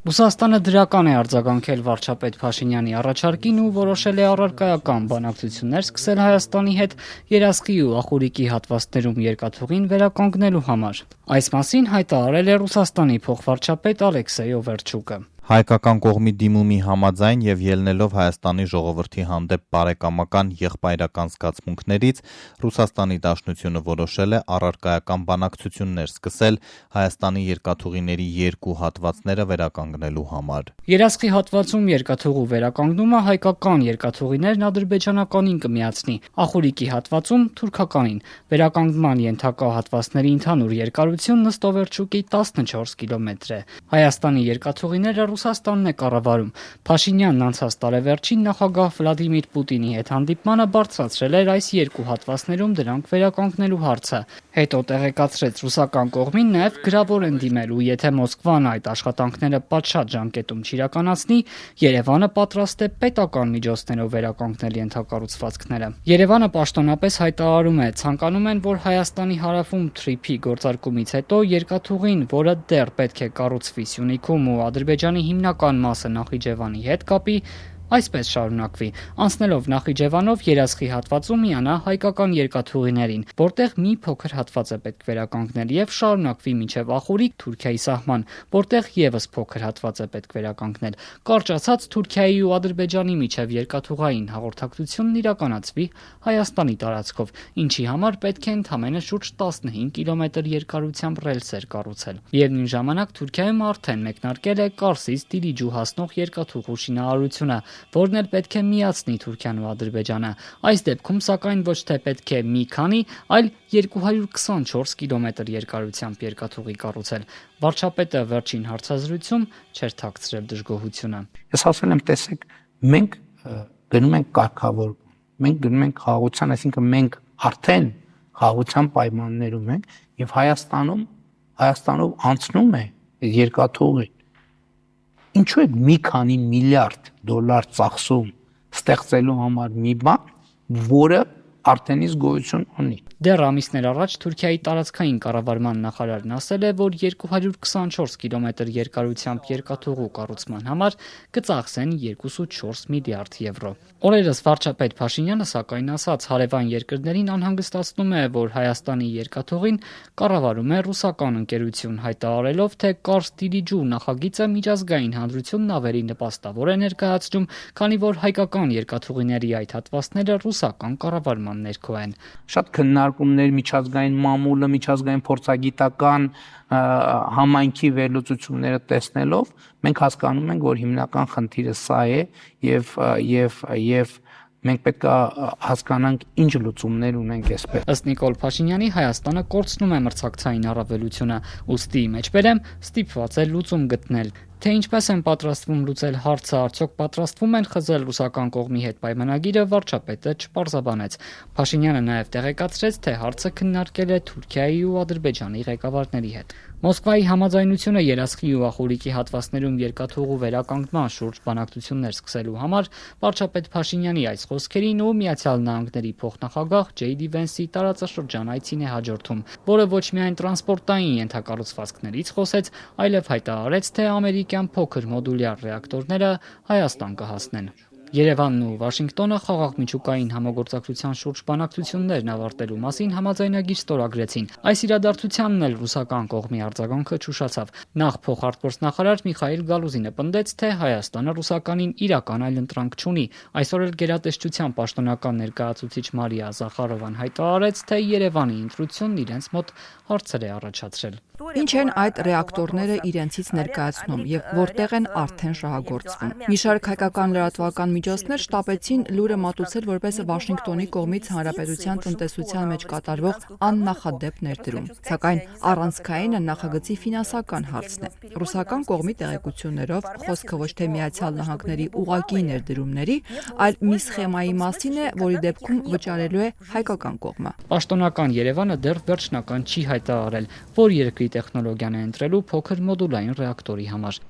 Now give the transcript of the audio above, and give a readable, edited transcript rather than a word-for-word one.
Ռուսաստանը դրական է արձագանքել վարչապետ Փաշինյանի առաջարկին ու որոշել է առարկայական բանակցություններ սկսել Հայաստանի հետ երասխի ու ախորիկի հատվածներում երկաթուղին վերականգնելու համար։ Այս մասին հայտարարել է Ռուսաստանի փոխվարչապետ Ալեքսեյ Օվերչուկը։ Հայկական կողմի դիմումի համաձայն եւ ելնելով Հայաստանի ժողովրդի հանդեպ բարեկամական եղբայրական զգացմունքներից, Ռուսաստանի Դաշնությունը որոշել է առարկայական բանակցություններ սկսել Հայաստանի երկաթուղիների երկու հատվածները վերականգնելու համար։ Երասխի հատվածում երկաթուղու վերականգնումը հայկական երկաթուղիներն ադրբեջանականին կմիացնի, ախորիկի հատվածում թուրքականին։ Վերականգնման ենթակա հատվածների ընդհանուր երկարությունն ըստ Օվերչուկի 14 կիլոմետր է։ Հայաստանի երկաթուղիները Ռուսաստանն է կառավարում։ Փաշինյանն անցած տարեվերջին նախագահ Վլադիմիր Պուտինի հետ հանդիպմանը բարձրացրել էր այս երկու հատվածներում դրանք վերականգնելու հարցը։ Հետո տեղեկացրեց ռուսական կողմին նաև գրավոր են դիմելու, եթե Մոսկվան այդ աշխատանքները պատշաճ ժամկետում չիրականացնի, Երևանը պատրաստ է պետական միջոցներով վերականգնել ենթակառուցվածքները։ Երևանը պաշտոնապես հայտարարում է, ցանկանում են, որ Հայաստանի հարավում թրիփի գործարկումից հետո երկաթուղին, որը դեռ պետք է կառուցվի Սյունիքում ու Ադրբեջանի հիմնական մասը Նախիջևանի հետ կապի, այսպես շարունակվի, անցնելով Նախիջևանով երասխի հատվածում միանա հայկական երկաթուղիներին, որտեղ մի փոքր հատված է պետք վերականգնել եւ շարունակվի մինչեւ Ախորիկ Թուրքիայի սահման, որտեղ եւս փոքր հատված է պետք վերականգնել։ Կարճացած Թուրքիայի ու Ադրբեջանի միջև երկաթուղային հաղորդակցությունն իրականացվի Հայաստանի տարածքով, ինչի համար պետք է ընդամենը շուրջ 15 կիլոմետր երկարությամբ ռելսեր կառուցել։ Միևնույն ժամանակ Թուրքիայում արդեն մեկնարկել է Կարսից Դիլիջու հասնող երկաթուղու շինարարությունը, որն էլ պետք է միացնի Թուրքիան ու Ադրբեջանը։ Այս դեպքում սակայն ոչ թե պետք է մի քանի, այլ 224 կիլոմետր երկարությամբ երկաթուղի կառուցել։ Վարչապետը վերջին հարցազրույցում չէր թաքցրել դժգոհությունը։ Ես ասել եմ, տեսեք, մենք գնում ենք կարգավոր, մենք գնում ենք խաղաղության, այսինքն մենք արդեն խաղաղության պայմաններում ենք եւ Հայաստանով անցնում է երկաթուղի։ Ինչու է մի քանի միլիարդ դոլար ծախսում ստեղծելու համար մի բան, որը արդեն իսկ գոյություն ունի։ Դեռ ամիսներ առաջ Թուրքիայի տարածքային կառավարման նախարարն ասել է, որ 224 կիլոմետր երկարությամբ երկաթուղու կառուցման համար կծախսեն 2.4 միլիարդ եվրո։ Օրերս վարչապետ Փաշինյանը սակայն ասաց, հարևան երկրներին անհանգստացնում է, որ Հայաստանի երկաթուղին կառավարում է ռուսական ընկերություն, հայտարարելով, թե Կարս-Դիլիջու նախագիծը միջազգային հանրությունն ավելի նպաստավոր է ներկայացնում, քանի որ հայկական երկաթուղիների այդ հատվածները ռուսական կառավարման ներքո են։ Շատ քննարկումներ միջազգային մամուլը, միջազգային փորձագիտական համայնքի վերլուծությունները տեսնելով մենք հասկանում ենք, որ հիմնական խնդիրը սա է եւ մենք պետք է հասկանանք ինչ լուծումներ ունենք այսպես։ Ըստ Նիկոլ Փաշինյանի Հայաստանը կորցնում է մրցակցային առավելությունը, ուստի մեջբերեմ ստիպված է լուծում գտնել։ Թե ինչպես են պատրաստվում լուծել հարցը, արդյոք պատրաստվում են խզել ռուսական կողմի հետ պայմանագիրը, վարչապետը չպարզաբանեց։ Փաշինյանը նաև տեղեկացրեց, թե հարցը քննարկել է Թուրքիայի ու Ադրբեջանի ղեկավարների հետ։ Մոսկվայի համաձայնությունը երասխի ու ախորիկի հատվածներում երկաթուղու վերականգնման շուրջ բանակցություններ սկսելու համար վարչապետ Փաշինյանի այս խոսքերին ու Միացյալ Նահանգների փոխնախագահ Ջեյ Դի Վենսի տարածաշրջան այցին է հաջորդում, որը ոչ միայն տրանսպորտային ենթակառուցվածքներից խոսեց, այլև հայտարարեց, թե ամերիկյան փոքր մոդուլյար ռեակտորները Հայաստան կհասնեն։ Երևանն ու Վաշինգտոնը խաղաղ միջուկային համագործակցության շուրջ բանակցություններն ավարտելու մասին համաձայնագիր ստորագրեցին։ Այս իրադարձությանն էլ ռուսական կողմի արձագանքը չուշացավ։ Նախ փոխարտգործնախարար Միխայիլ Գալուզինը պնդեց, թե Հայաստանը ռուսականին իրական այլընտրանք չունի։ Այսօր էլ գերատեսչության պաշտոնական ներկայացուցիչ Մարիա Զախարովան հայտարարեց, թե Երևանի ընտրությունն իրենց մոտ հարցեր է առաջացրել։ Ինչ են այդ ռեակտորները իրենցից ներկայացնում եւ որտեղ են արդեն շահագործվում։ Մի շարք հայկական լրատվական միջոցներ շտապեցին լուրը մատուցել որպես Վաշինգտոնի կողմից հանրապետության տնտեսության մեջ կատարվող աննախադեպ ներդրում։ Սակայն առանցքայինը նախագծի ֆինանսական հարցն է։ Ռուսական կողմի տեղեկություններով խոսքը ոչ թե Միացյալ Նահանգների ուղղակի ներդրումների, այլ մի սխեմայի մասին է, որի դեպքում վճարելու է հայկական կողմը։ Պաշտոնական Երևանը դեռ վերջնական չի հայտարարել, որ երկրի տեխնոլոգիան է ընտրելու փոքր մոդուլային ռեակտորի համար։